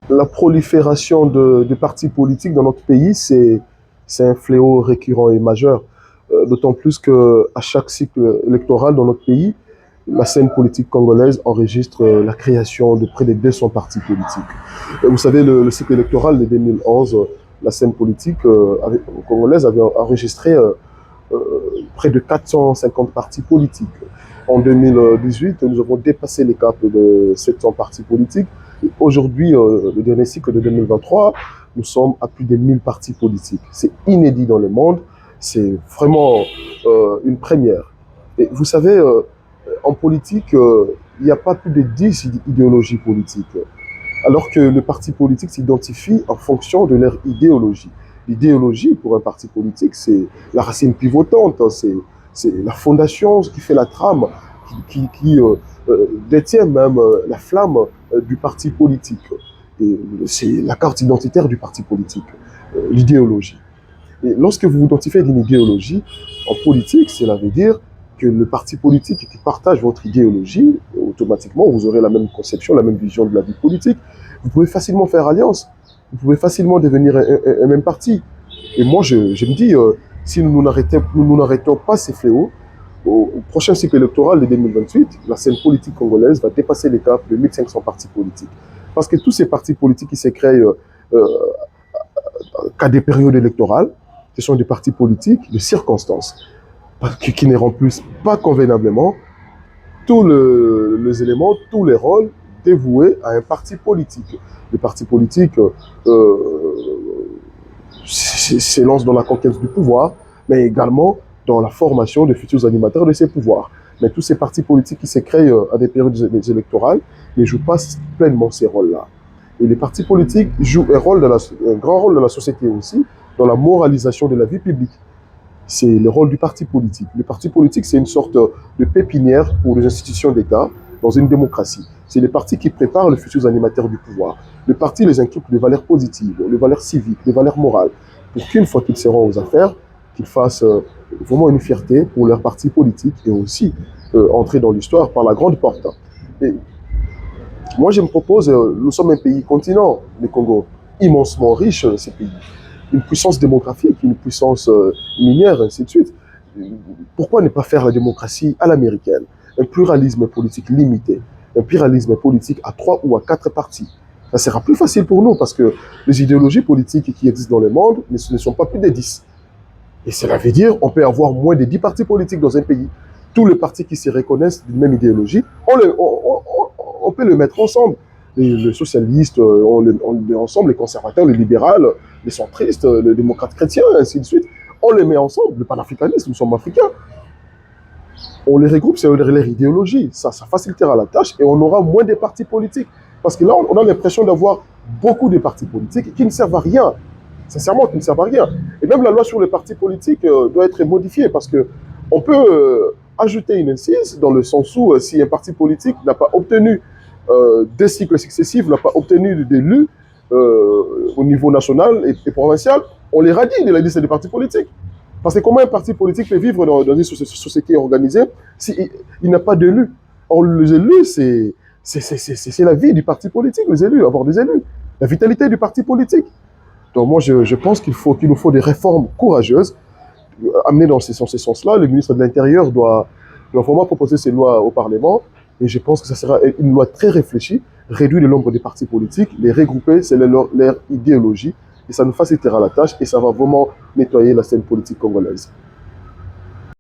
La prolifération de partis politiques dans notre pays, c'est un fléau récurrent et majeur. D'autant plus qu'à chaque cycle électoral dans notre pays, la scène politique congolaise enregistre la création de près de 200 partis politiques. Vous savez, le cycle électoral de 2011, la scène politique congolaise avait enregistré euh, près de 450 partis politiques. En 2018, nous avons dépassé les caps de 700 partis politiques. Aujourd'hui, le dernier cycle de 2023, nous sommes à plus de 1000 partis politiques. C'est inédit dans le monde, c'est vraiment une première. Et vous savez, en politique, il n'y a pas plus de 10 idéologies politiques, alors que le parti politique s'identifie en fonction de leur idéologie. L'idéologie, pour un parti politique, c'est la racine pivotante, c'est la fondation qui fait la trame, qui détient même la flamme du parti politique. Et c'est la carte identitaire du parti politique, l'idéologie. Et lorsque vous vous identifiez d'une idéologie en politique, cela veut dire que le parti politique qui partage votre idéologie, automatiquement, vous aurez la même conception, la même vision de la vie politique. Vous pouvez facilement faire alliance. Vous pouvez facilement devenir un même parti. Et moi, je me dis, si nous n'arrêtons pas ces fléaux, au prochain cycle électoral de 2028, la scène politique congolaise va dépasser les caps de 1500 partis politiques. Parce que tous ces partis politiques qui se créent qu'à des périodes électorales, ce sont des partis politiques de circonstances qui ne remplissent pas convenablement tous les éléments, tous les rôles dévoués à un parti politique. Le parti politique s'élance dans la conquête du pouvoir, mais également dans la formation de futurs animateurs de ces pouvoirs. Mais tous ces partis politiques qui se créent à des périodes électorales ne jouent pas pleinement ces rôles-là. Et les partis politiques jouent un grand rôle dans la société aussi, dans la moralisation de la vie publique. C'est le rôle du parti politique. Le parti politique, c'est une sorte de pépinière pour les institutions d'État dans une démocratie. C'est les partis qui préparent les futurs animateurs du pouvoir. Le parti les inculque des valeurs positives, des valeurs civiques, des valeurs morales, pour qu'une fois qu'ils seront aux affaires, qu'ils fassent vraiment une fierté pour leur parti politique et aussi entrer dans l'histoire par la grande porte. Et moi, je me propose, nous sommes un pays continent, le Congo, immensement riche, ces pays. Une puissance démographique, une puissance minière, ainsi de suite. Pourquoi ne pas faire la démocratie à l'américaine? Un pluralisme politique limité, un pluralisme politique à 3 ou à 4 partis. Ça sera plus facile pour nous parce que les idéologies politiques qui existent dans le monde ne sont pas plus de 10. Et cela veut dire qu'on peut avoir moins de 10 partis politiques dans un pays. Tous les partis qui se reconnaissent d'une même idéologie, on peut le mettre ensemble. Les socialistes, on le met ensemble, les conservateurs, les libéraux, les centristes, les démocrates chrétiens, ainsi de suite. On les met ensemble. Le panafricanisme, nous sommes africains. On les regroupe, c'est leur idéologie. Ça facilitera la tâche et on aura moins de partis politiques. Parce que là, on a l'impression d'avoir beaucoup de partis politiques qui ne servent à rien. Sincèrement, qui ne servent à rien. Et même la loi sur les partis politiques doit être modifiée parce qu'on peut ajouter une incise dans le sens où si un parti politique n'a pas obtenu des cycles successifs, n'a pas obtenu d'élus au niveau national et provincial, on les radie de la liste des partis politiques. Parce que comment un parti politique peut vivre dans une société organisée s'il n'a pas d'élus? Or, les élus, c'est la vie du parti politique, les élus, avoir des élus. La vitalité du parti politique. Donc moi, je pense qu'il nous faut des réformes courageuses, amenées dans ce sens-là. Le ministre de l'Intérieur doit vraiment proposer ces lois au Parlement. Et je pense que ça sera une loi très réfléchie, réduire le nombre des partis politiques, les regrouper, c'est leur idéologie. Et ça nous facilitera la tâche et ça va vraiment nettoyer la scène politique congolaise.